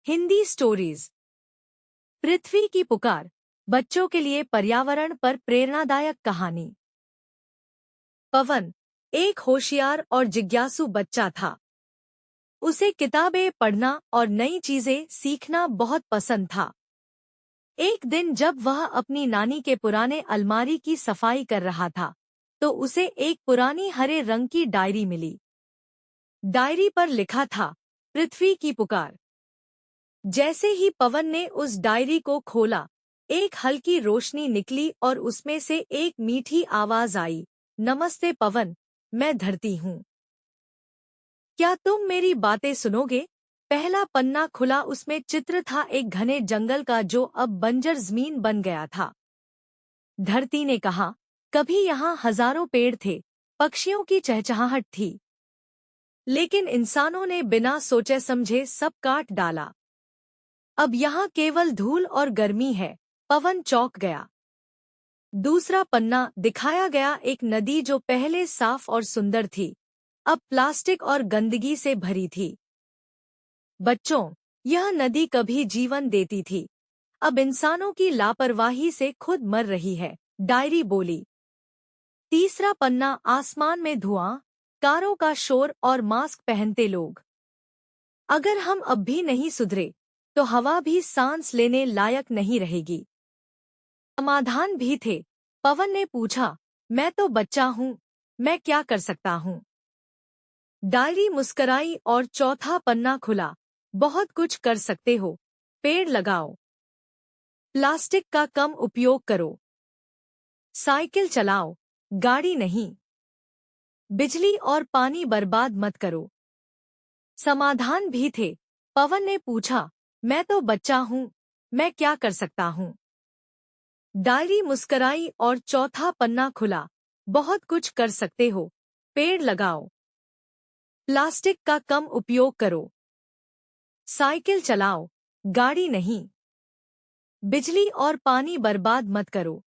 Hindi stories. पृथ्वी की पुकार, बच्चों के लिए पर्यावरण पर प्रेरणादायक कहानी। पवन एक होशियार और जिज्ञासु बच्चा था। उसे किताबें पढ़ना और नई चीजें सीखना बहुत पसंद था। एक दिन जब वह अपनी नानी के पुराने अलमारी की सफाई कर रहा था, तो उसे एक पुरानी हरे रंग की डायरी मिली। डायरी पर लिखा था, पृथ्वी की पुकार। जैसे ही पवन ने उस डायरी को खोला, एक हल्की रोशनी निकली और उसमें से एक मीठी आवाज आई, नमस्ते पवन, मैं धरती हूँ। क्या तुम मेरी बातें सुनोगे? पहला पन्ना खुला, उसमें चित्र था एक घने जंगल का जो अब बंजर जमीन बन गया था। धरती ने कहा, कभी यहाँ हजारों पेड़ थे, पक्षियों की चहचहाहट थी, लेकिन इंसानों ने बिना सोचे समझे सब काट डाला। अब यहाँ केवल धूल और गर्मी है। पवन चौंक गया। दूसरा पन्ना दिखाया गया एक नदी जो पहले साफ और सुंदर थी, अब प्लास्टिक और गंदगी से भरी थी। बच्चों, यह नदी कभी जीवन देती थी, अब इंसानों की लापरवाही से खुद मर रही है, डायरी बोली। तीसरा पन्ना आसमान में धुआं, कारों का शोर और मास्क पहनते लोग। अगर हम अब भी नहीं सुधरे, तो हवा भी सांस लेने लायक नहीं रहेगी। समाधान भी थे। पवन ने पूछा, मैं तो बच्चा हूँ, मैं क्या कर सकता हूँ? डायरी मुस्कराई और चौथा पन्ना खुला, बहुत कुछ कर सकते हो। पेड़ लगाओ, प्लास्टिक का कम उपयोग करो, साइकिल चलाओ, गाड़ी नहीं, बिजली और पानी बर्बाद मत करो। समाधान भी थे। पवन ने पूछा, मैं तो बच्चा हूँ, मैं क्या कर सकता हूँ? डायरी मुस्कराई और चौथा पन्ना खुला, बहुत कुछ कर सकते हो। पेड़ लगाओ, प्लास्टिक का कम उपयोग करो, साइकिल चलाओ, गाड़ी नहीं, बिजली और पानी बर्बाद मत करो।